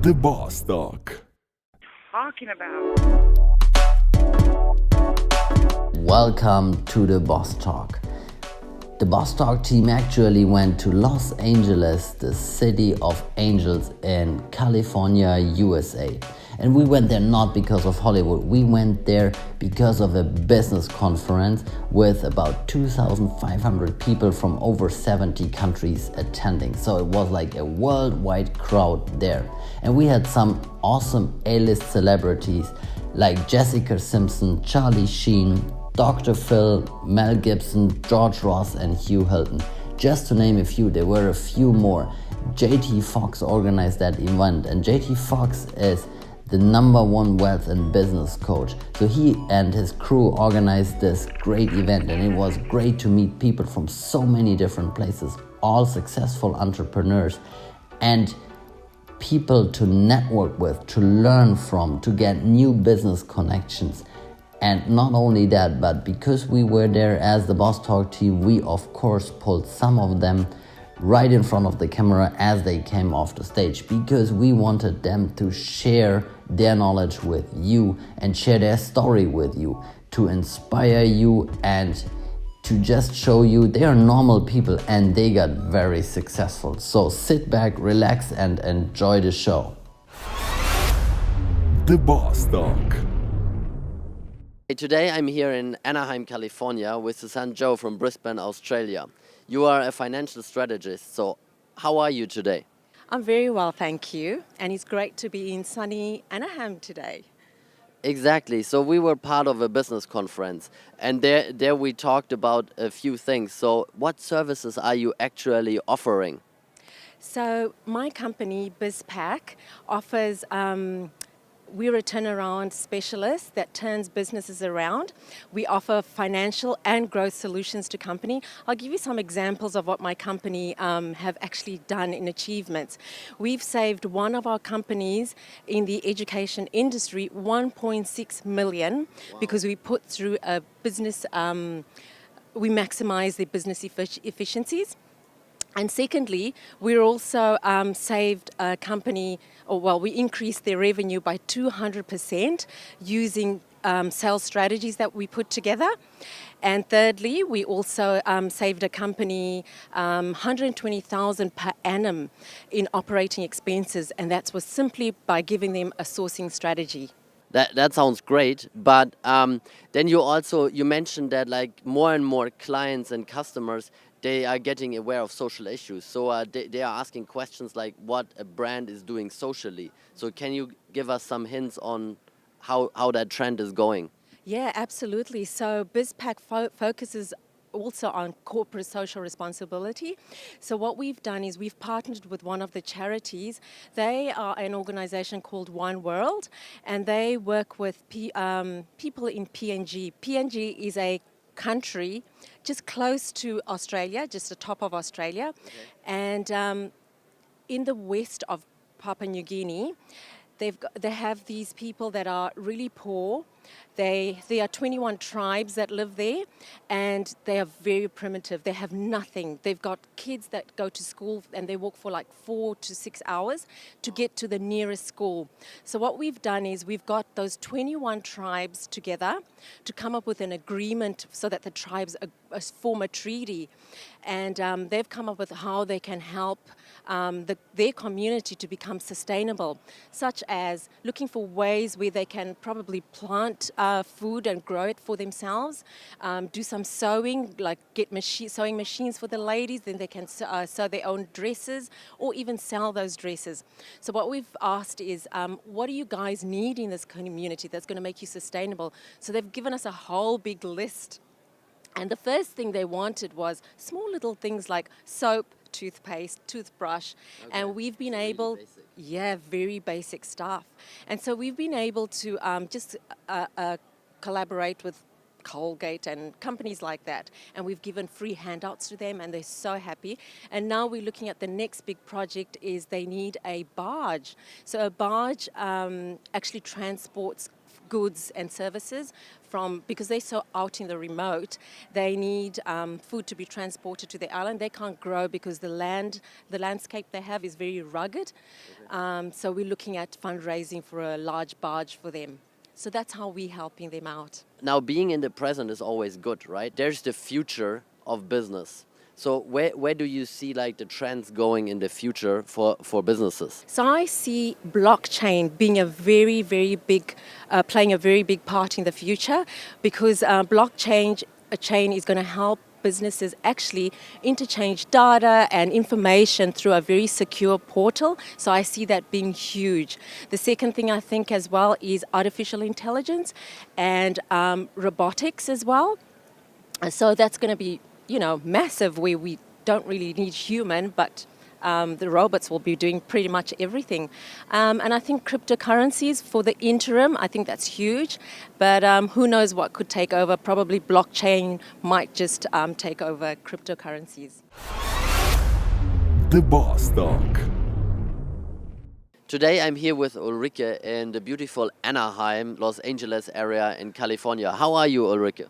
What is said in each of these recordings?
The Boss Talk. Talking about. Welcome to the Boss Talk. The Boss Talk team actually went to Los Angeles, the city of angels in California, USA. And we went there not because of Hollywood. We went there because of a business conference with about 2,500 people from over 70 countries attending. So it was like a worldwide crowd there. And we had some awesome A-list celebrities like Jessica Simpson, Charlie Sheen, Dr. Phil, Mel Gibson, George Ross, and Hugh Hilton. Just to name a few, there were a few more. JT Fox organized that event, and JT Fox is the #1 wealth and business coach. So he and his crew organized this great event, and it was great to meet people from so many different places, all successful entrepreneurs, and people to network with, to learn from, to get new business connections. And not only that, but because we were there as the Boss Talk team, we of course pulled some of them right in front of the camera as they came off the stage, because we wanted them to share their knowledge with you and share their story with you, to inspire you and to just show you they are normal people and they got very successful. So sit back, relax, and enjoy the show. The Boss Talk. Today I'm here in Anaheim, California with Susan Joe from Brisbane, Australia. You are a financial strategist, so how are you today? I'm very well, thank you. And it's great to be in sunny Anaheim today. Exactly. So we were part of a business conference, and there we talked about a few things. So what services are you actually offering? So my company, BizPack, offers we're a turnaround specialist that turns businesses around. We offer financial and growth solutions to company. I'll give you some examples of what my company have actually done in achievements. We've saved one of our companies in the education industry 1.6 million because we put through a business, we maximize the business efficiencies. And secondly, we also saved a company, we increased their revenue by 200% using sales strategies that we put together. And thirdly, we also saved a company $120,000 per annum in operating expenses, and that was simply by giving them a sourcing strategy. That sounds great, but then you mentioned that like more and more clients and customers, they are getting aware of social issues. So they are asking questions like what a brand is doing socially. So can you give us some hints on how that trend is going? Yeah, absolutely. So BizPack focuses also on corporate social responsibility. So what we've done is we've partnered with one of the charities. They are an organization called One World, and they work with people in PNG. PNG is a country just close to Australia, just the top of Australia. Okay. And in the west of Papua New Guinea, they have these people that are really poor. There are 21 tribes that live there, and they are very primitive. They have nothing. They've got kids that go to school, and they walk for like 4 to 6 hours to get to the nearest school. So what we've done is we've got those 21 tribes together to come up with an agreement so that the tribes form a treaty. And they've come up with how they can help their community to become sustainable, such as looking for ways where they can probably plant food and grow it for themselves, do some sewing, like get sewing machines for the ladies, then they can sew their own dresses or even sell those dresses. So what we've asked is, what do you guys need in this community that's going to make you sustainable? So they've given us a whole big list. And the first thing they wanted was small little things like soap, toothpaste, toothbrush, and we've been able, very basic stuff. And so we've been able to just collaborate with Colgate and companies like that. And we've given free handouts to them, and they're so happy. And now we're looking at the next big project is they need a barge. So a barge actually transports goods and services from, because they're so out in the remote, they need food to be transported to the island. They can't grow because the landscape they have is very rugged. So we're looking at fundraising for a large barge for them. So that's how we're helping them out. Now, being in the present is always good, right? There's the future of business. So where do you see like the trends going in the future for businesses? So I see blockchain being a very, very big, playing a very big part in the future, because blockchain chain is going to help businesses actually interchange data and information through a very secure portal. So I see that being huge. The second thing I think as well is artificial intelligence and robotics as well. So that's going to be, massive, where we don't really need human, but the robots will be doing pretty much everything. And I think cryptocurrencies for the interim, I think that's huge. But who knows what could take over? Probably blockchain might just take over cryptocurrencies. The Boss Talk. Today I'm here with Ulrike in the beautiful Anaheim, Los Angeles area in California. How are you, Ulrike?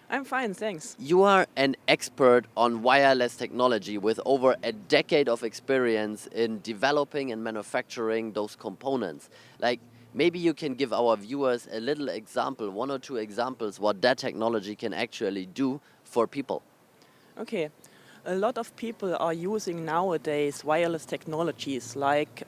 I'm fine, thanks. You are an expert on wireless technology with over a decade of experience in developing and manufacturing those components. Like, maybe you can give our viewers a little example, one or two examples, what that technology can actually do for people. Okay. A lot of people are using nowadays wireless technologies, like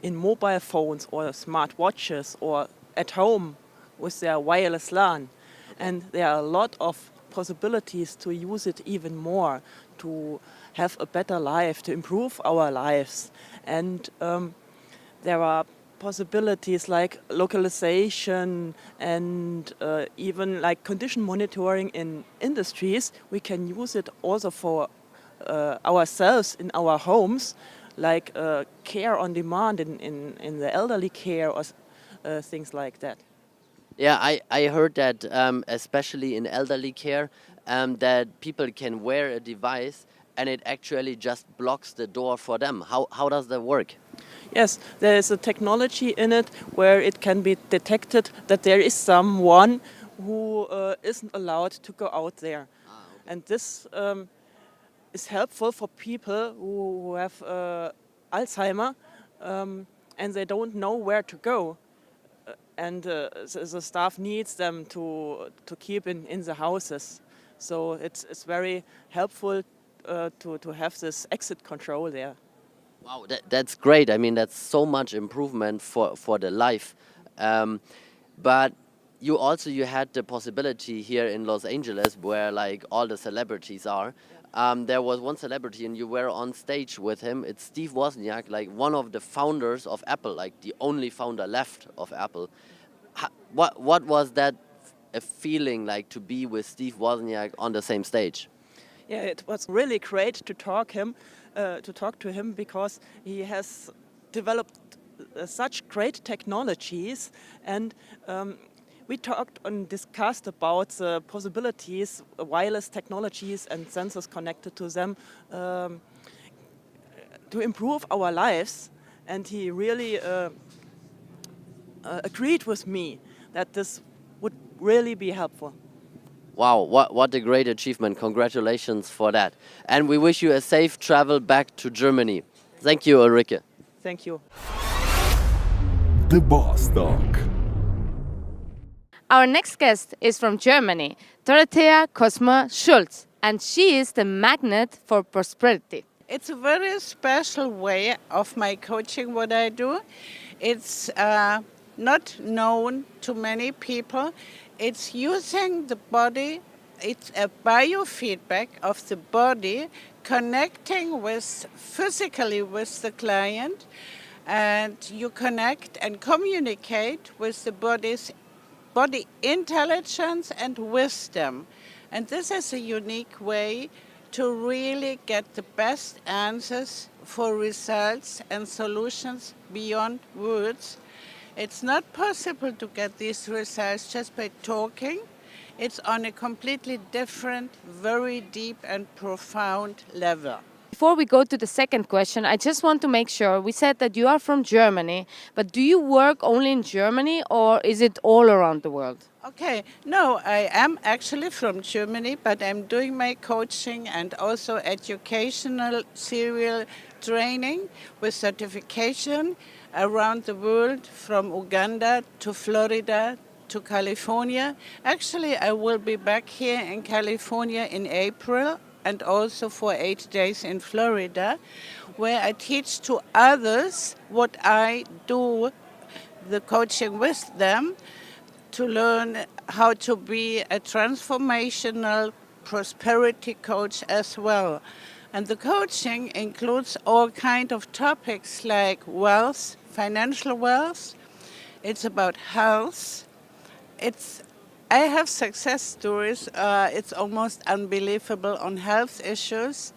in mobile phones or smart watches or at home with their wireless LAN. And there are a lot of possibilities to use it even more, to have a better life, to improve our lives. And there are possibilities like localization and even like condition monitoring in industries. We can use it also for ourselves in our homes, like care on demand in the elderly care or things like that. Yeah, I heard that especially in elderly care, that people can wear a device and it actually just blocks the door for them. How does that work? Yes, there is a technology in it where it can be detected that there is someone who isn't allowed to go out there. And this is helpful for people who have Alzheimer and they don't know where to go. And the staff needs them to keep in the houses. So it's very helpful to have this exit control there. Wow, that's great. I mean, that's so much improvement for the life. But you had the possibility here in Los Angeles where like all the celebrities are. There was one celebrity and you were on stage with him. It's Steve Wozniak, like one of the founders of Apple, like the only founder left of Apple. What was that a feeling like to be with Steve Wozniak on the same stage? Yeah, it was really great to talk to him because he has developed such great technologies, and we talked and discussed about the possibilities, wireless technologies and sensors connected to them to improve our lives. And he really agreed with me that this would really be helpful. Wow, what a great achievement. Congratulations for that. And we wish you a safe travel back to Germany. Thank you, Ulrike. Thank you. The Boss Talk. Our next guest is from Germany, Dorothea Cosma Schulz, and she is the magnet for prosperity. It's a very special way of my coaching, what I do. It's not known to many people. It's using the body, it's a biofeedback of the body, connecting physically with the client, and you connect and communicate with the body intelligence and wisdom. And this is a unique way to really get the best answers for results and solutions beyond words. It's not possible to get these results just by talking. It's on a completely different, very deep and profound level. Before we go to the second question, I just want to make sure. We said that you are from Germany, but do you work only in Germany or is it all around the world? Okay, no, I am actually from Germany, but I'm doing my coaching and also educational serial training with certification around the world, from Uganda to Florida to California. Actually, I will be back here in California in April and also for 8 days in Florida, where I teach to others what I do, the coaching with them, to learn how to be a transformational prosperity coach as well. And the coaching includes all kinds of topics like wealth, financial wealth. It's about health. I have success stories. It's almost unbelievable on health issues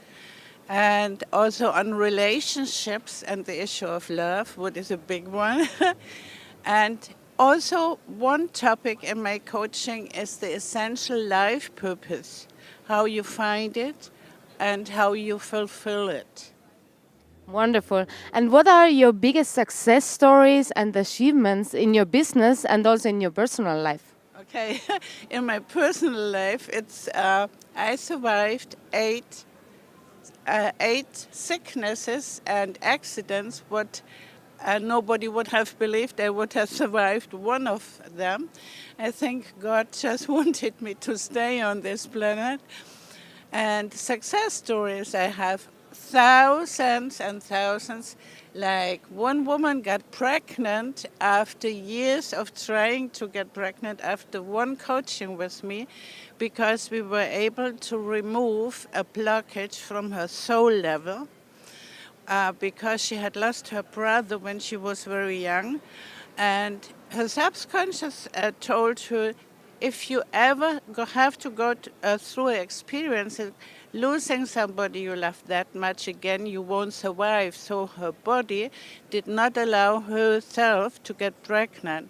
and also on relationships and the issue of love, what is a big one. And also one topic in my coaching is the essential life purpose, how you find it and how you fulfill it. Wonderful. And what are your biggest success stories and achievements in your business and also in your personal life? Okay, in my personal life, I survived eight sicknesses and accidents. What nobody would have believed I would have survived one of them. I think God just wanted me to stay on this planet. And success stories, I have thousands and thousands. Like one woman got pregnant after years of trying to get pregnant after one coaching with me, because we were able to remove a blockage from her soul level, because she had lost her brother when she was very young. And her subconscious told her, if you ever have to go through an experience losing somebody you love that much again, you won't survive. So her body did not allow herself to get pregnant.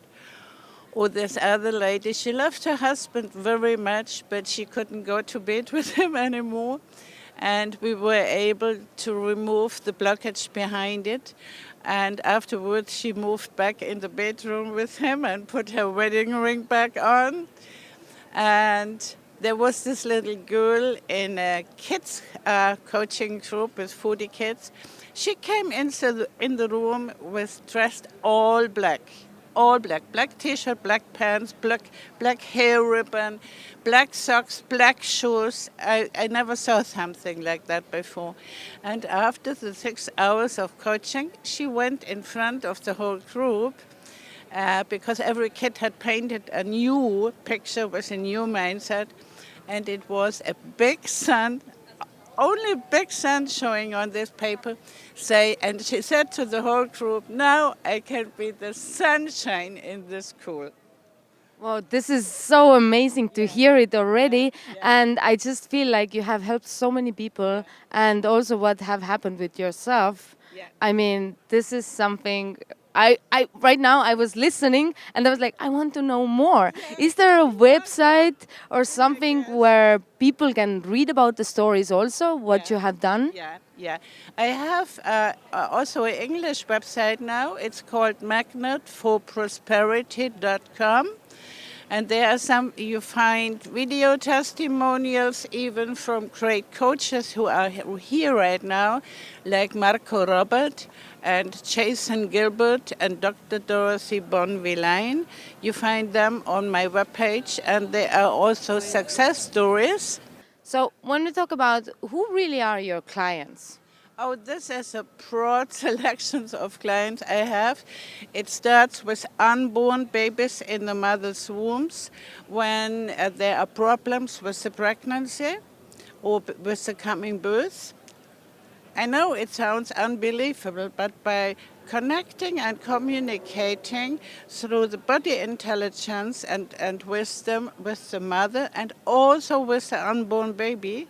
Or this other lady, she loved her husband very much, but she couldn't go to bed with him anymore. And we were able to remove the blockage behind it. And afterwards, she moved back in the bedroom with him and put her wedding ring back on. And there was this little girl in a kids coaching group with 40 kids. She came in the room dressed all black. All black. Black t-shirt, black pants, black hair ribbon, black socks, black shoes. I never saw something like that before. And after the 6 hours of coaching, she went in front of the whole group, because every kid had painted a new picture with a new mindset. And it was a big sun, only big sun showing on this paper. And she said to the whole group, now I can be the sunshine in this school. Well, this is so amazing to hear it already. And I just feel like you have helped so many people, and also what have happened with yourself. Yeah. I mean, this is something I right now I was listening and I was like, I want to know more. Is there a website or something where people can read about the stories also, what you have done? Yeah. I have also an English website now. It's called magnetforprosperity.com. And there are you find video testimonials even from great coaches who are here right now, like Marco Robert and Jason Gilbert and Dr. Dorothy Bonvillain. You find them on my webpage, and there are also success stories. So when we talk about who really are your clients? Oh, this is a broad selection of clients I have. It starts with unborn babies in the mother's wombs when there are problems with the pregnancy or with the coming birth. I know it sounds unbelievable, but by connecting and communicating through the body intelligence and wisdom with the mother and also with the unborn baby,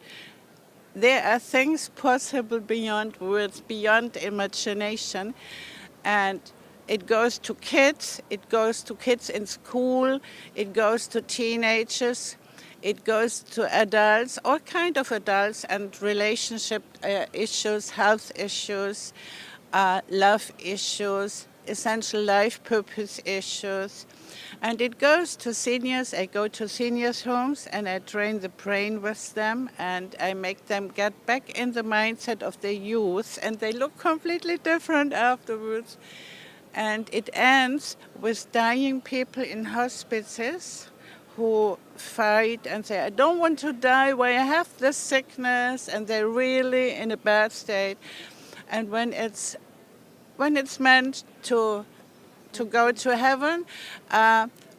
there are things possible beyond words, beyond imagination. And it goes to kids in school, it goes to teenagers, It goes to adults, all kind of adults, and relationship issues, health issues, love issues, essential life purpose issues. And it goes to seniors. I go to seniors' homes and I train the brain with them, and I make them get back in the mindset of their youth, and they look completely different afterwards. And it ends with dying people in hospices who fight and say, I don't want to die, why I have this sickness, and they're really in a bad state. And when it's meant to go to heaven,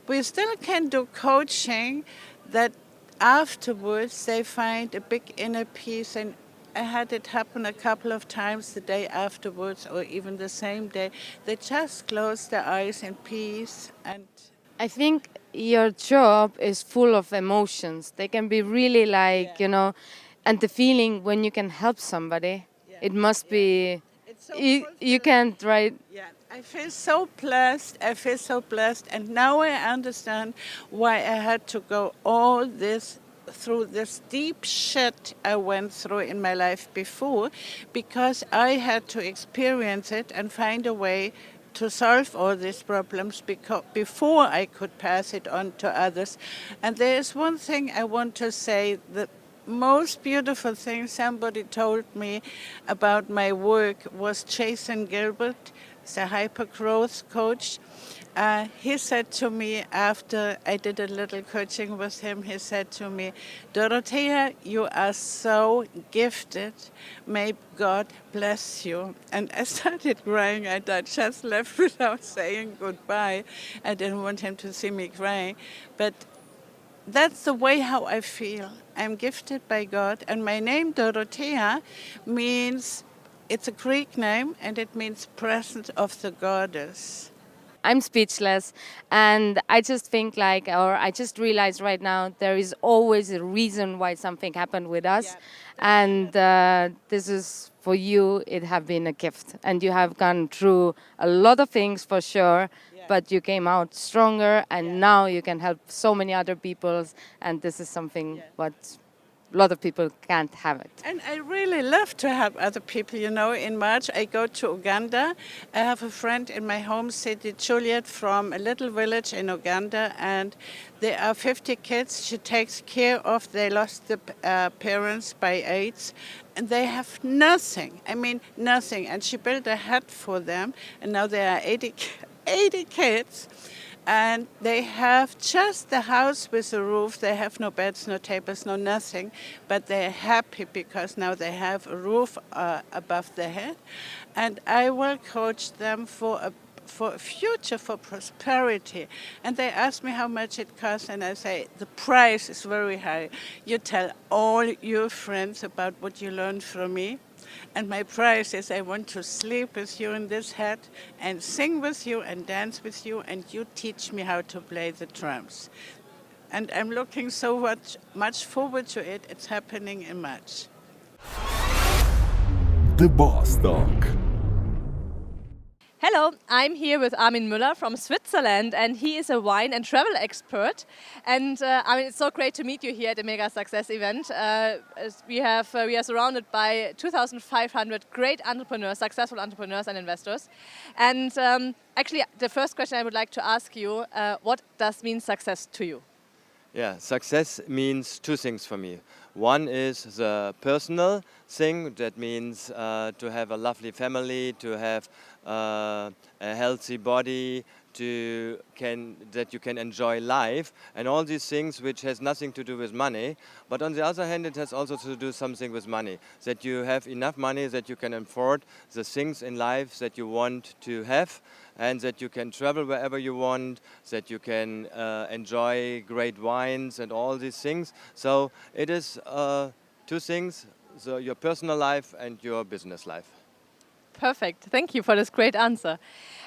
we still can do coaching that afterwards they find a big inner peace. And I had it happen a couple of times the day afterwards, or even the same day. They just close their eyes in peace. And I think your job is full of emotions. They can be really like, and the feeling when you can help somebody, it must be, it's so you can't, right? Yeah, I feel so blessed. And now I understand why I had to go all this through this deep shit I went through in my life before, because I had to experience it and find a way to solve all these problems before I could pass it on to others. And there is one thing I want to say, the most beautiful thing somebody told me about my work was Jason Gilbert, the hypergrowth coach. He said to me after I did a little coaching with him, he said to me, Dorothea, you are so gifted. May God bless you. And I started crying. I just left without saying goodbye. I didn't want him to see me crying. But that's the way how I feel. I'm gifted by God. And my name, Dorothea, means, it's a Greek name, and it means presence of the goddess. I'm speechless, and I just think I just realized right now there is always a reason why something happened with us, and this is for you. It have been a gift, and you have gone through a lot of things for sure, but you came out stronger, and now you can help so many other people, and this is something what a lot of people can't have it. And I really love to help other people. In March I go to Uganda. I have a friend in my home city, Juliet, from a little village in Uganda, and there are 50 kids she takes care of. They lost the parents by AIDS, and they have nothing. I mean, nothing. And she built a hut for them, and now there are 80 kids. And they have just the house with a roof. They have no beds, no tables, no nothing. But they're happy because now they have a roof above their head. And I will coach them for a future, for prosperity. And they ask me how much it costs, and I say, the price is very high. You tell all your friends about what you learned from me. And my price is, I want to sleep with you in this hut and sing with you and dance with you, and you teach me how to play the drums. And I'm looking so much forward to it. It's happening in March. The Boss Talk. Hello, I'm here with Armin Müller from Switzerland, and he is a wine and travel expert. And it's so great to meet you here at the Mega Success event. We are surrounded by 2,500 great entrepreneurs, successful entrepreneurs and investors. And actually, the first question I would like to ask you, what does mean success to you? Yeah, success means two things for me. One is the personal thing, that means to have a lovely family, to have a healthy body, that you can enjoy life, and all these things which has nothing to do with money. But on the other hand, it has also to do something with money, that you have enough money that you can afford the things in life that you want to have, and that you can travel wherever you want, that you can enjoy great wines and all these things. So it is two things, so your personal life and your business life. Perfect. Thank you for this great answer.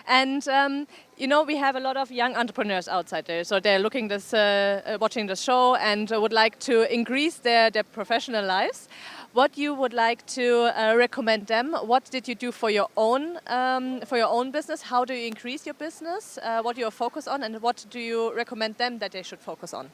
And we have a lot of young entrepreneurs outside there, so they're watching the show and would like to increase their professional lives. What you would like to recommend them? What did you do for your own business? How do you increase your business? What do you focus on, and what do you recommend them that they should focus on?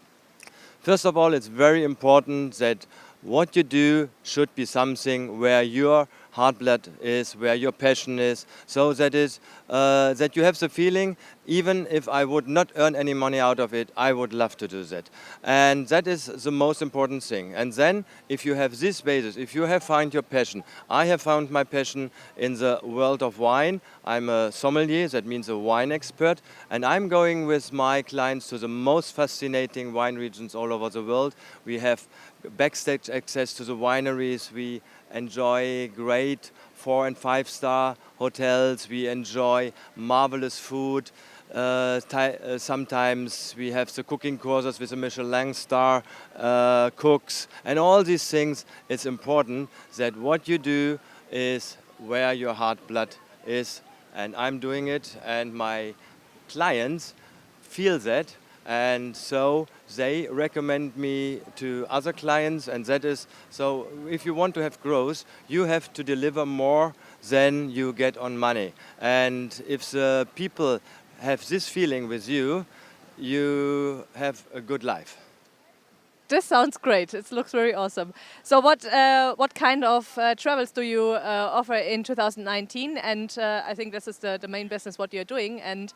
First of all, it's very important that what you do should be something where your heart blood is, where your passion is, so that is that you have the feeling, even if I would not earn any money out of it, I would love to do that. And that is the most important thing. And then, if you have this basis, if you have found your passion, I have found my passion in the world of wine. I'm a sommelier, that means a wine expert, and I'm going with my clients to the most fascinating wine regions all over the world. We have backstage access to the wineries. We enjoy great 4- and 5-star hotels. We enjoy marvelous food. Sometimes we have the cooking courses with a Michelin star cooks, and all these things. It's important that what you do is where your heart blood is, and I'm doing it, and my clients feel that, and so they recommend me to other clients, and that is, so if you want to have growth, you have to deliver more than you get on money. And if the people have this feeling with you, you have a good life. This sounds great. It looks very awesome. So what kind of travels do you offer in 2019? And I think this is the main business what you're doing. And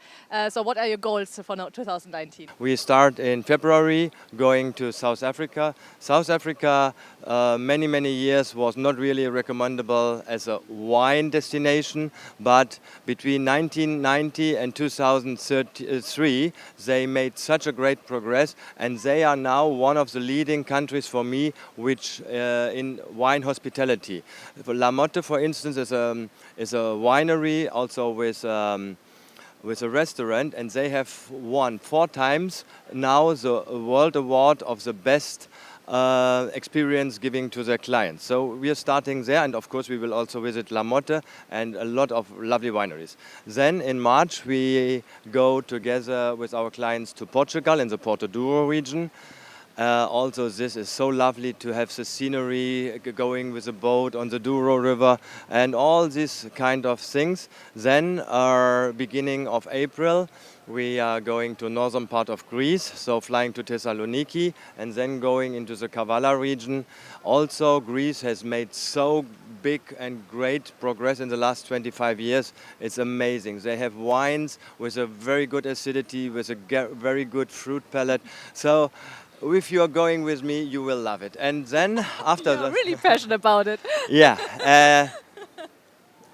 so what are your goals for now, 2019? We start in February going to South Africa. South Africa many years was not really recommendable as a wine destination, but between 1990 and 2003 they made such a great progress, and they are now one of the leading countries for me, which in wine hospitality. La Motte, for instance, is a winery also with a restaurant, and they have won 4 times now the World Award of the best experience giving to their clients. So we are starting there, and of course we will also visit La Motte and a lot of lovely wineries. Then in March we go together with our clients to Portugal in the Porto Douro region. Also, this is so lovely to have the scenery, going with a boat on the Douro River and all these kind of things. Then, beginning of April, we are going to northern part of Greece, so flying to Thessaloniki and then going into the Kavala region. Also, Greece has made so big and great progress in the last 25 years. It's amazing. They have wines with a very good acidity, with a very good fruit palate. So if you are going with me, you will love it. And then after You're really passionate about it. yeah.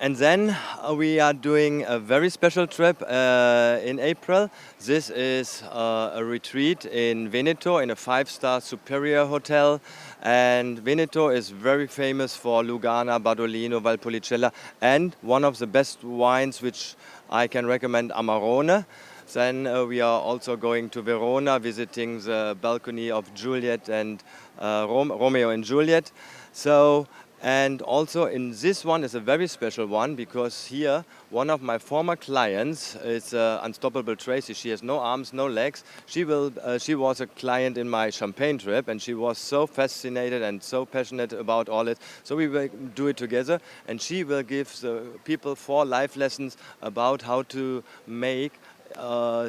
And then we are doing a very special trip in April. This is a retreat in Veneto in a 5-star superior hotel. And Veneto is very famous for Lugana, Badolino, Valpolicella, and one of the best wines which I can recommend, Amarone. Then we are also going to Verona, visiting the balcony of Juliet and Romeo and Juliet. So, and also in this one is a very special one, because here one of my former clients is Unstoppable Tracy. She has no arms, no legs. She was a client in my Champagne trip, and she was so fascinated and so passionate about all it. So we will do it together, and she will give the people 4 life lessons about how to make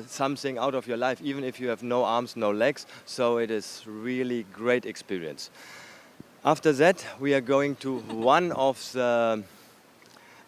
something out of your life, even if you have no arms, no legs. So it is really great experience. After that, we are going to one of the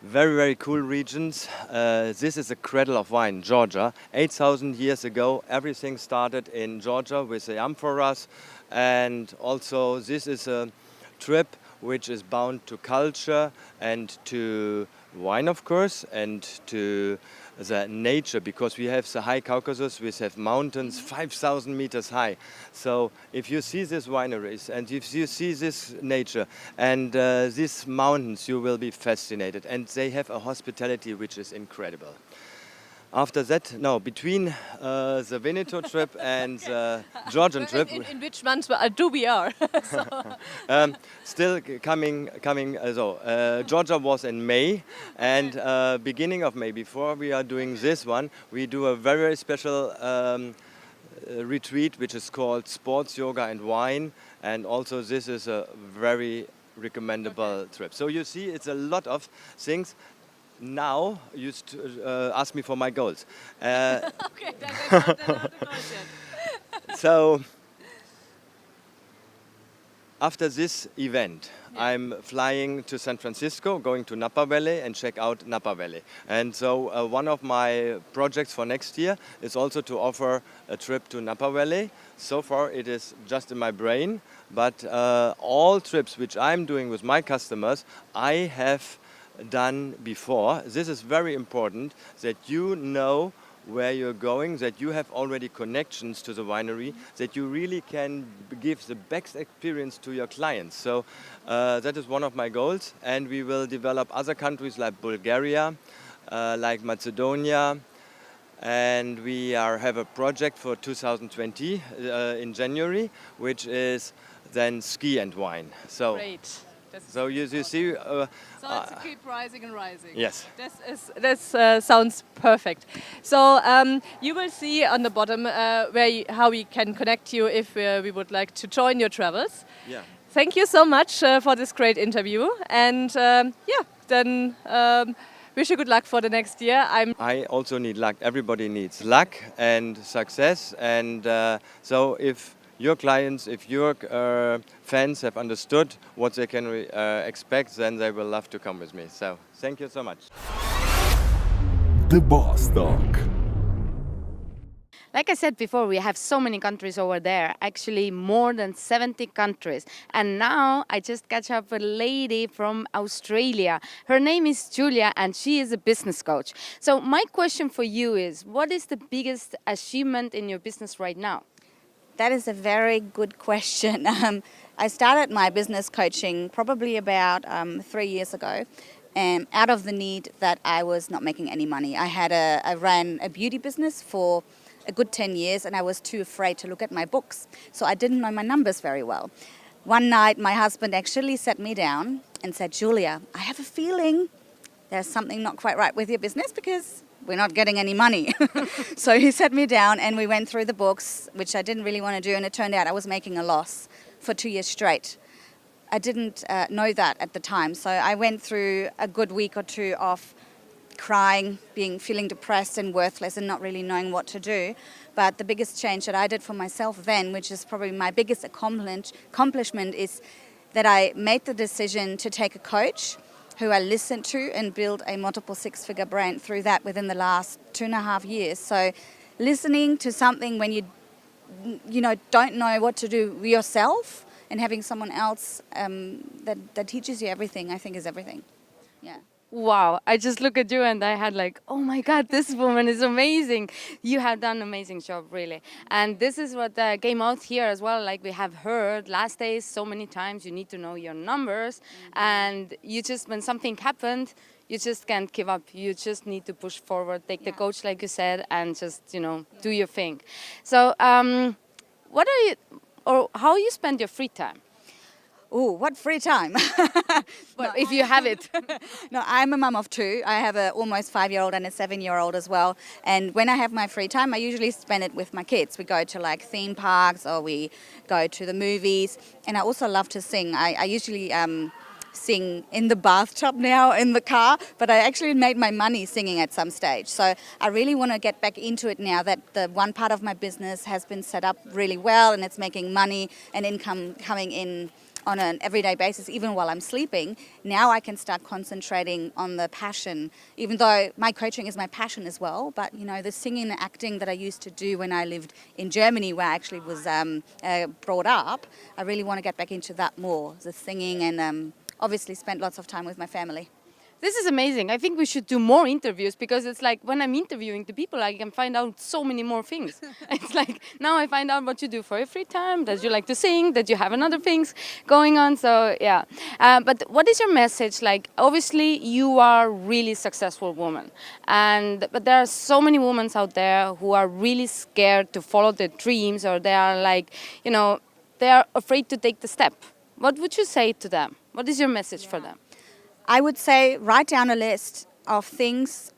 very cool regions. This is the cradle of wine, Georgia. 8,000 years ago, everything started in Georgia with the amphoras, and also this is a trip which is bound to culture and to wine, of course, and to the nature, because we have the high Caucasus, we have mountains 5,000 meters high. So if you see these wineries and if you see this nature and these mountains, you will be fascinated. And they have a hospitality which is incredible. After that, no, between the Veneto trip and the Georgian trip. In which months do we are? Still coming. Georgia was in May, and beginning of May, before we are doing this one, we do a very special retreat, which is called Sports, Yoga and Wine, and also this is a very recommendable trip. So you see, it's a lot of things. Now, you ask me for my goals. Okay, they're not the goals yet. So, After this event, I'm flying to San Francisco, going to Napa Valley and check out Napa Valley. And so one of my projects for next year is also to offer a trip to Napa Valley. So far it is just in my brain, but all trips which I'm doing with my customers, I have done before. This is very important that you know where you're going, that you have already connections to the winery, that you really can give the best experience to your clients. So that is one of my goals, and we will develop other countries like Bulgaria, like Macedonia, and we have a project for 2020 in January, which is then ski and wine. So, Great. so you see. So it's keep rising and rising. Yes. This sounds perfect. So you will see on the bottom how we can connect you if we would like to join your travels. Yeah. Thank you so much for this great interview, and then wish you good luck for the next year. I also need luck. Everybody needs luck and success, and so if your clients, if your fans have understood what they can expect, then they will love to come with me. So thank you so much. The Boss Talk. Like I said before, we have so many countries over there, actually more than 70 countries. And now I just catch up with a lady from Australia. Her name is Julia and she is a business coach. So my question for you is, what is the biggest achievement in your business right now? That is a very good question. I started my business coaching probably about 3 years ago, out of the need that I was not making any money. I ran a beauty business for a good 10 years and I was too afraid to look at my books. So I didn't know my numbers very well. One night my husband actually sat me down and said, Julia, I have a feeling there's something not quite right with your business because we're not getting any money. So he sat me down and we went through the books, which I didn't really want to do, and it turned out I was making a loss for 2 years straight. I didn't know that at the time, so I went through a good week or two of crying, feeling depressed and worthless and not really knowing what to do. But the biggest change that I did for myself then, which is probably my biggest accomplishment, is that I made the decision to take a coach who I listened to and build a multiple six-figure brand through that within the last 2.5 years. So listening to something when you don't know what to do yourself and having someone else that teaches you everything, I think is everything. Yeah. Wow, I just look at you and I had like, oh my God, this woman is amazing. You have done an amazing job, really. And this is what came out here as well. Like we have heard last days so many times, you need to know your numbers. And you just, when something happened, you just can't give up. You just need to push forward, take the coach, like you said, and just, do your thing. So how you spend your free time? Oh, what free time? Well, if you have it. No, I'm a mum of two. I have an almost 5-year-old and a 7-year-old as well. And when I have my free time, I usually spend it with my kids. We go to like theme parks or we go to the movies. And I also love to sing. I usually sing in the bathtub now, in the car, but I actually made my money singing at some stage. So I really want to get back into it now that the one part of my business has been set up really well and it's making money and income coming in on an everyday basis, even while I'm sleeping. Now I can start concentrating on the passion, even though my coaching is my passion as well. But, the singing and acting that I used to do when I lived in Germany, where I actually was brought up, I really want to get back into that more, the singing, and obviously spend lots of time with my family. This is amazing. I think we should do more interviews because it's like when I'm interviewing the people, I can find out so many more things. It's like now I find out what you do for your free time, that you like to sing, that you have another things going on. So yeah. But what is your message? Like obviously you are a really successful woman, but there are so many women out there who are really scared to follow their dreams, or they are like, they are afraid to take the step. What would you say to them? What is your message for them? I would say write down a list of things.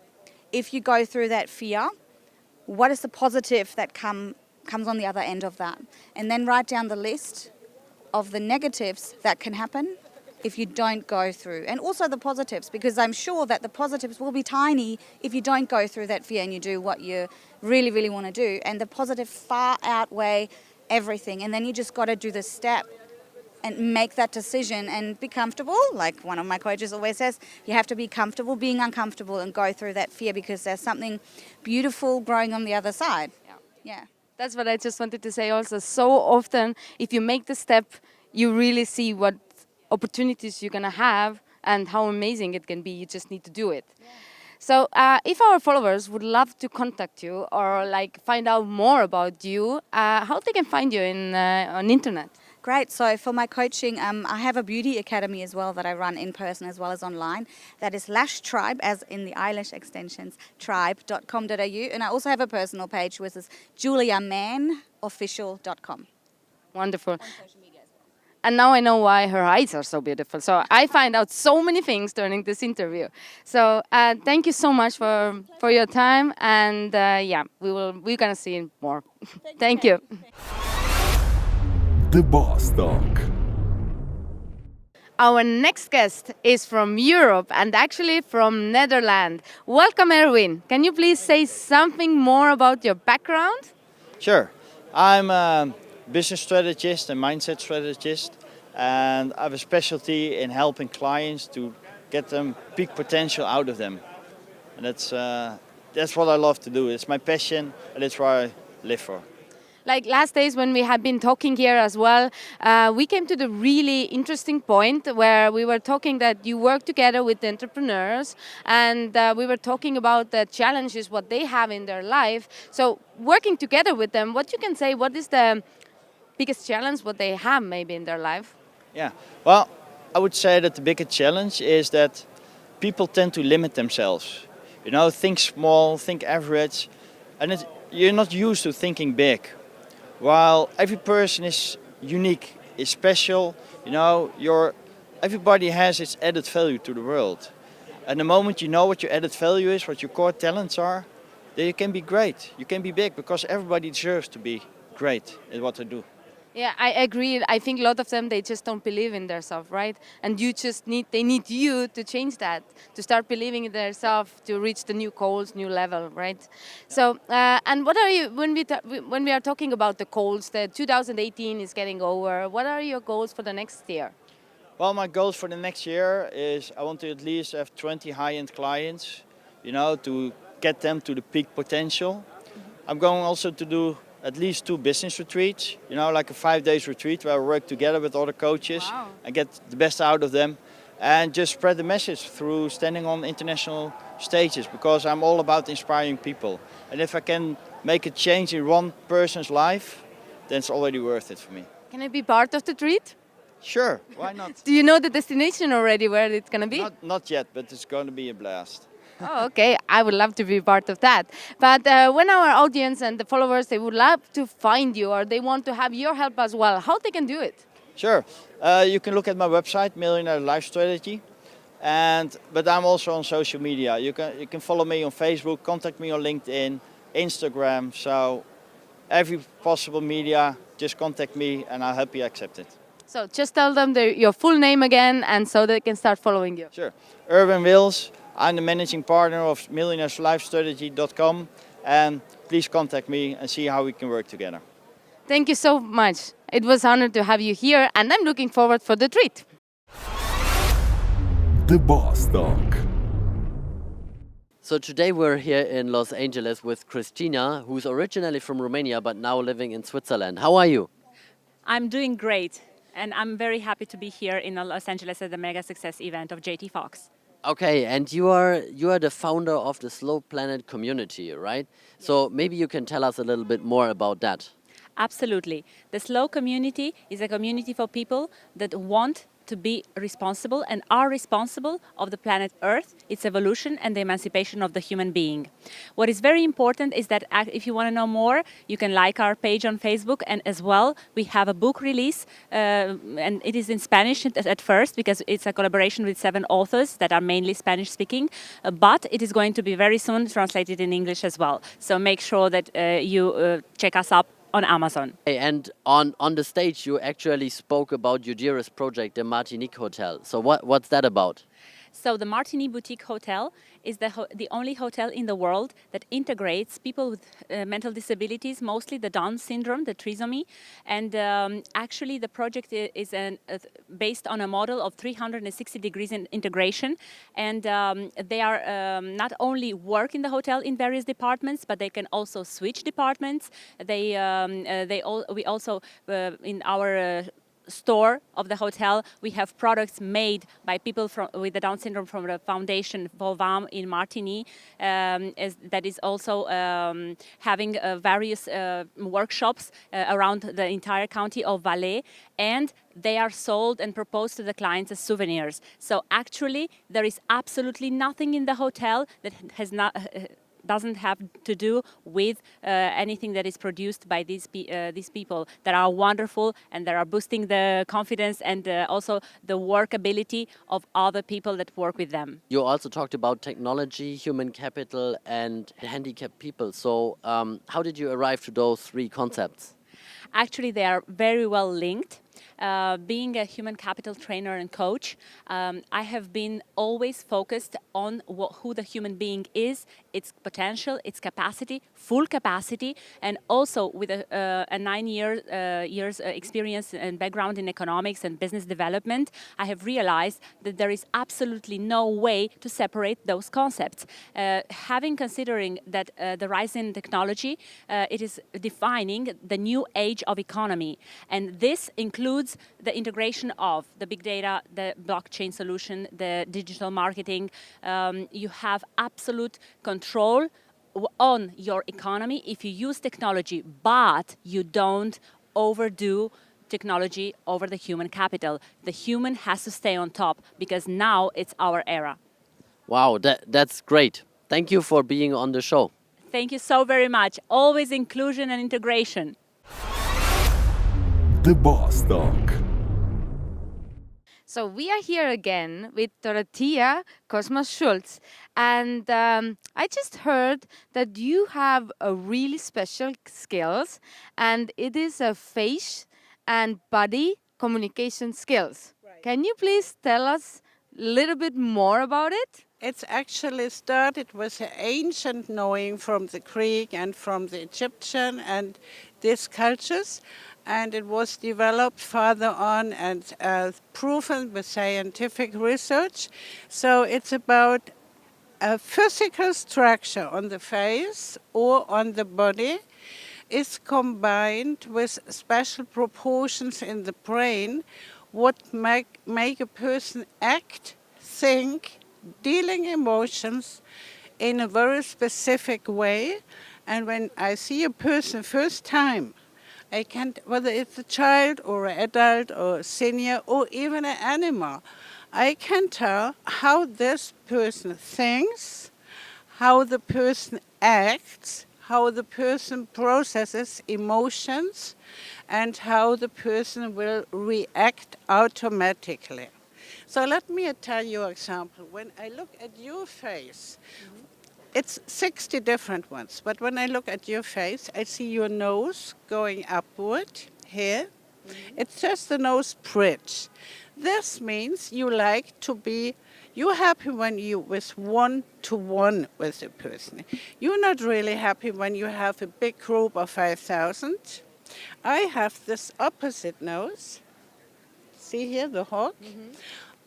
If you go through that fear, what is the positive that comes on the other end of that? And then write down the list of the negatives that can happen if you don't go through. And also the positives, because I'm sure that the positives will be tiny if you don't go through that fear and you do what you really, really want to do. And the positive far outweigh everything. And then you just got to do the step and make that decision and be comfortable. Like one of my coaches always says, you have to be comfortable being uncomfortable and go through that fear because there's something beautiful growing on the other side. Yeah. That's what I just wanted to say also. So often, if you make the step, you really see what opportunities you're going to have and how amazing it can be. You just need to do it. Yeah. So if our followers would love to contact you or like find out more about you, how they can find you on internet? Great. So for my coaching, I have a beauty academy as well that I run in person as well as online. That is Lash Tribe, as in the eyelash extensions, tribe.com.au. And I also have a personal page, which is juliamanofficial.com. Wonderful. On social media as well. And now I know why her eyes are so beautiful. So I find out so many things during this interview. So thank you so much for your time. And yeah, we're going to see more. Thank you. The Boss Talk. Our next guest is from Europe and actually from Netherlands. Welcome, Erwin. Can you please say something more about your background? Sure. I'm a business strategist and mindset strategist, and I have a specialty in helping clients to get them peak potential out of them. And that's what I love to do. It's my passion, and it's what I live for. Like last days when we have been talking here as well, we came to the really interesting point where we were talking that you work together with entrepreneurs and we were talking about the challenges, what they have in their life. So working together with them, what you can say, what is the biggest challenge what they have maybe in their life? Yeah, well, I would say that the biggest challenge is that people tend to limit themselves. You know, think small, think average, and you're not used to thinking big. While every person is unique, is special, you know, everybody has its added value to the world. And the moment you know what your added value is, what your core talents are, then you can be great. You can be big because everybody deserves to be great at what they do. Yeah, I agree. I think a lot of them, they just don't believe in themselves, right? And they need you to change that, to start believing in themselves, to reach the new goals, new level, right? So, and what are you, when we are talking about the goals, the 2018 is getting over, what are your goals for the next year? Well, my goals for the next year is I want to at least have 20 high-end clients, you know, to get them to the peak potential. I'm going also to do at least 2 business retreats, you know, like a 5-day retreat where I work together with other coaches and get the best out of them and just spread the message through standing on international stages because I'm all about inspiring people. And if I can make a change in one person's life, then it's already worth it for me. Can I be part of the treat? Sure, why not? Do you know the destination already where it's going to be? Not yet, but it's going to be a blast. Oh, okay. I would love to be part of that. But when our audience and the followers, they would love to find you or they want to have your help as well, how they can do it? Sure. You can look at my website, Millionaire Life Strategy. But I'm also on social media. You can follow me on Facebook, contact me on LinkedIn, Instagram. So every possible media, just contact me and I'll help you accept it. So just tell them your full name again and so they can start following you. Sure. Erwin Wils. I'm the managing partner of millionaireslifestrategy.com and please contact me and see how we can work together. Thank you so much. It was an honor to have you here and I'm looking forward for the treat. The Boss Talk. So today we're here in Los Angeles with Christina, who's originally from Romania but now living in Switzerland. How are you? I'm doing great and I'm very happy to be here in Los Angeles at the Mega Success event of JT Fox. Okay, and you are the founder of the Slow Planet community, right? Yes. So maybe you can tell us a little bit more about that. Absolutely. The Slow community is a community for people that want to be responsible and are responsible of the planet Earth, its evolution and the emancipation of the human being. What is very important is that if you want to know more, you can like our page on Facebook, and as well we have a book release and it is in Spanish at first because it's a collaboration with 7 authors that are mainly Spanish speaking, but it is going to be very soon translated in English as well. So make sure that you check us up on Amazon. And on the stage you actually spoke about your dearest project, the Martinique Hotel. So what's that about? So the Martinique Boutique Hotel is the only hotel in the world that integrates people with mental disabilities, mostly the Down syndrome, the trisomy. And actually the project is based on a model of 360 degrees in integration. And they are not only work in the hotel in various departments, but they can also switch departments. We also, in our store of the hotel, we have products made by people with the Down syndrome from the Foundation Volvam in Martigny, that is also having various workshops around the entire county of Valais, and they are sold and proposed to the clients as souvenirs. So actually, there is absolutely nothing in the hotel that doesn't have to do with anything that is produced by these people that are wonderful and that are boosting the confidence and also the workability of other people that work with them. You also talked about technology, human capital, and handicapped people. So how did you arrive to those three concepts? Actually, they are very well linked. Being a human capital trainer and coach, I have been always focused on who the human being is, its potential, its capacity, full capacity, and also with a 9 years experience and background in economics and business development, I have realized that there is absolutely no way to separate those concepts. Considering that the rise in technology, it is defining the new age of economy, and this includes the integration of the big data, the blockchain solution, the digital marketing. You have absolute control on your economy if you use technology, but you don't overdo technology over the human capital. The human has to stay on top because now it's our era. Wow, that's great. Thank you for being on the show. Thank you so very much. Always inclusion and integration. The Boss Talk. So we are here again with Dorothea Kosmas-Schulz, and I just heard that you have a really special skills, and it is a face and body communication skills. Right. Can you please tell us a little bit more about it? It's actually started with the ancient knowing from the Greek and from the Egyptian and these cultures. And it was developed further on and proven with scientific research. So it's about a physical structure on the face or on the body is combined with special proportions in the brain, what make a person act, think, dealing emotions in a very specific way. And when I see a person first time, I can't, whether it's a child or an adult or a senior or even an animal, I can tell how this person thinks, how the person acts, how the person processes emotions, and how the person will react automatically. So let me tell you an example. When I look at your face, it's 60 different ones, but when I look at your face, I see your nose going upward here. It's just the nose bridge. This means you like to be, you're happy when you with one-to-one with a person. You're not really happy when you have a big group of 5,000. I have this opposite nose. See here, the hawk?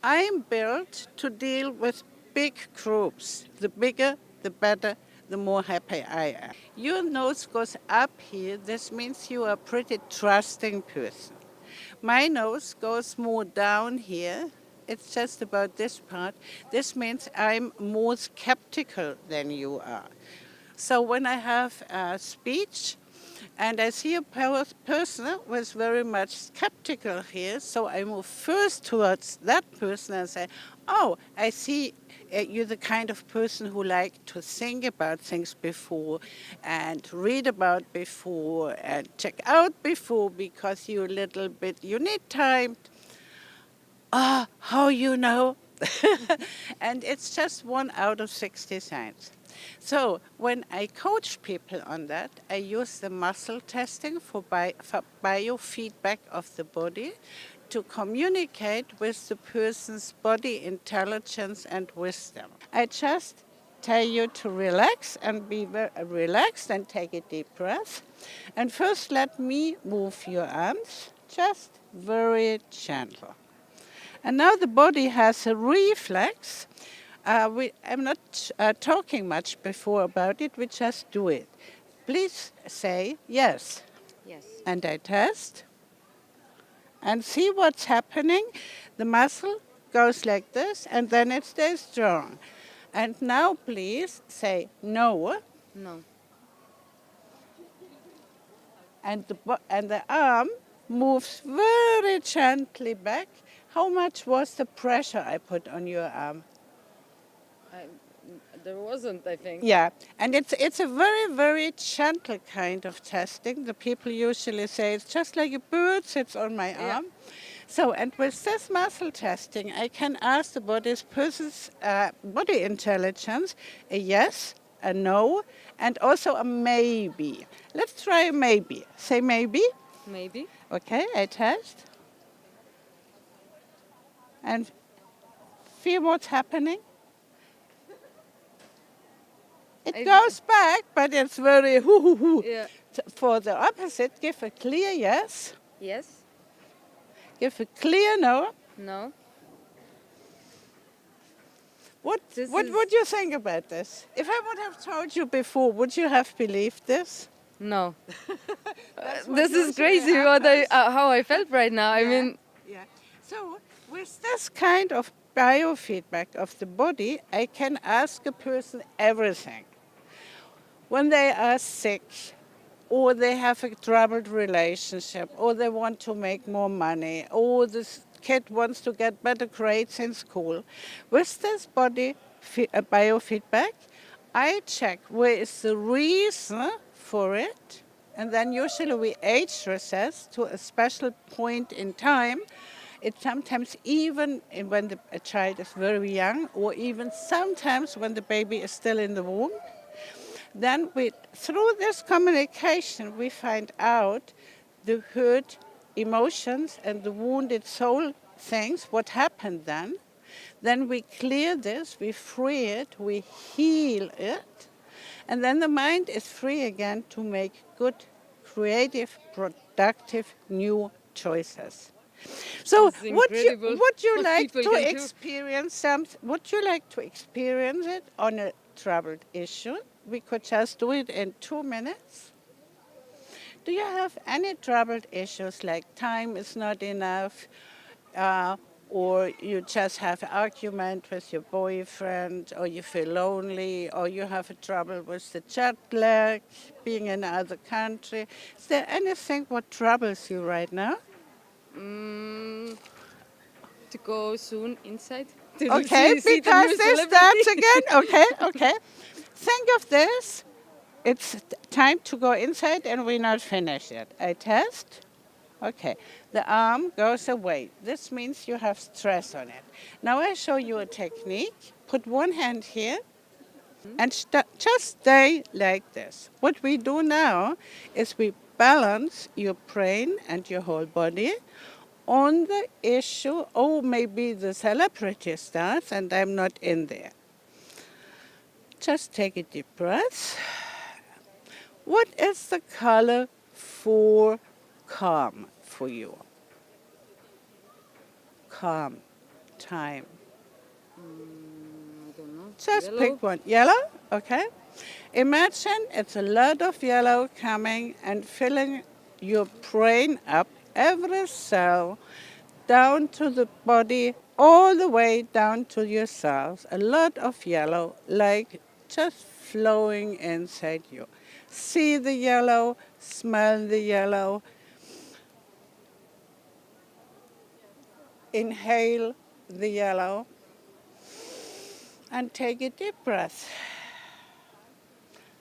I'm built to deal with big groups. The bigger, the better, the more happy I am. Your nose goes up here. This means you are a pretty trusting person. My nose goes more down here. It's just about this part. This means I'm more skeptical than you are. So when I have a speech and I see a person was very much skeptical here, so I move first towards that person and say, oh, I see you're the kind of person who like to think about things before and read about before and check out before because you're a little bit, you need time. How you know? And it's just 1 out of 60 signs. So when I coach people on that, I use the muscle testing for biofeedback of the body to communicate with the person's body intelligence and wisdom. I just tell you to relax and be relaxed and take a deep breath. And first let me move your arms, just very gentle. And now the body has a reflex. I'm not talking much before about it, we just do it. Please say yes. Yes. And I test. And see what's happening. The muscle goes like this, and then it stays strong. And now please say no. No. And the arm moves very gently back. How much was the pressure I put on your arm? There wasn't, I think. Yeah, and it's a very, very gentle kind of testing. The people usually say it's just like a bird sits on my arm. So, and with this muscle testing, I can ask the person's body intelligence a yes, a no, and also a maybe. Let's try a maybe. Say maybe. Maybe. Okay, I test. And feel what's happening. It goes back, but it's very hoo-hoo-hoo. Yeah. For the opposite, give a clear yes. Yes. Give a clear no. No. What would you think about this? If I would have told you before, would you have believed this? No. This is crazy how I felt right now. I mean, Yeah. So with this kind of biofeedback of the body, I can ask a person everything. When they are sick, or they have a troubled relationship, or they want to make more money, or this kid wants to get better grades in school. With this body biofeedback, I check where is the reason for it, and then usually we age recess to a special point in time. It's sometimes even when a child is very young, or even sometimes when the baby is still in the womb. Then through this communication, we find out the hurt emotions and the wounded soul things, what happened then. Then we clear this, we free it, we heal it, and then the mind is free again to make good, creative, productive, new choices. So would you like to experience would you like to experience it on a troubled issue? We could just do it in 2 minutes. Do you have any troubled issues like time is not enough, or you just have an argument with your boyfriend, or you feel lonely, or you have a trouble with the jet lag, being in another country? Is there anything what troubles you right now? to go soon inside. Okay, because this starts again. Okay. Think of this. It's time to go inside and we're not finished yet. I test. Okay, the arm goes away. This means you have stress on it. Now I show you a technique. Put one hand here and just stay like this. What we do now is we balance your brain and your whole body on the issue. Oh, maybe the celebrity starts and I'm not in there. Just take a deep breath. What is the color for calm for you? Calm, time. I don't know. Just Yellow? pick one. Yellow? Okay. Imagine it's a lot of yellow coming and filling your brain up, every cell, down to the body, all the way down to your cells. A lot of yellow, like just flowing inside you. See the yellow, smell the yellow. Inhale the yellow and take a deep breath.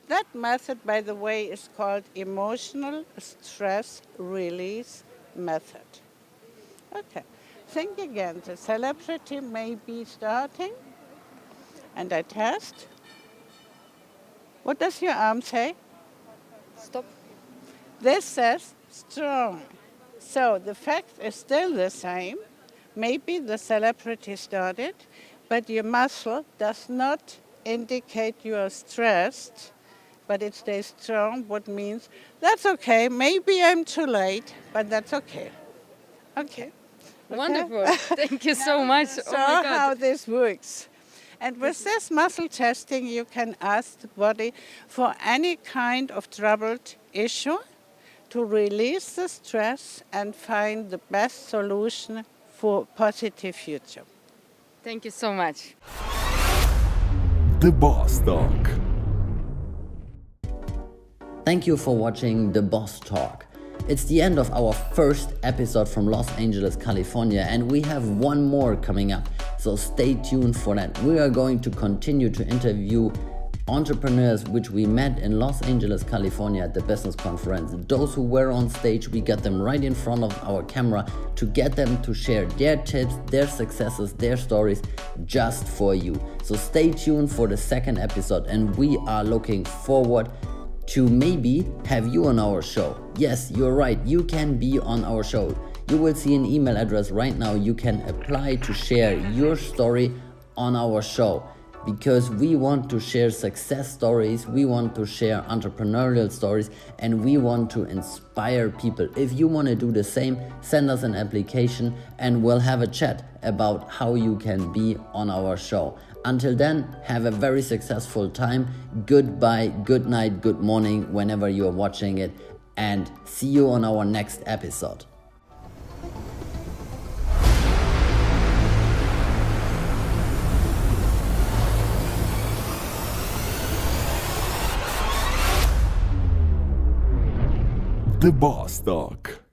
That method, by the way, is called emotional stress release method. Okay, think again. The celebrity may be starting, and I test. What does your arm say? Stop. This says strong. So the fact is still the same. Maybe the celebrity started, but your muscle does not indicate you are stressed, but it stays strong, what means that's okay. Maybe I'm too late, but that's okay. Okay. Wonderful. Thank you so much. So Oh my God. how this works. And with this muscle testing, you can ask the body for any kind of troubled issue to release the stress and find the best solution for positive future. Thank you so much. The Boss Talk. Thank you for watching The Boss Talk. It's the end of our first episode from Los Angeles, California, and we have one more coming up, so stay tuned for that. We are going to continue to interview entrepreneurs which we met in Los Angeles, California at the business conference. Those who were on stage, we got them right in front of our camera to get them to share their tips, their successes, their stories just for you. So stay tuned for the second episode, and we are looking forward to maybe have you on our show. Yes, you're right, you can be on our show. You will see an email address right now. You can apply to share your story on our show, because we want to share success stories, we want to share entrepreneurial stories, and we want to inspire people. If you want to do the same, send us an application and we'll have a chat about how you can be on our show. Until then, have a very successful time. Goodbye, good night, good morning, whenever you are watching it, and see you on our next episode. The Boss Talk.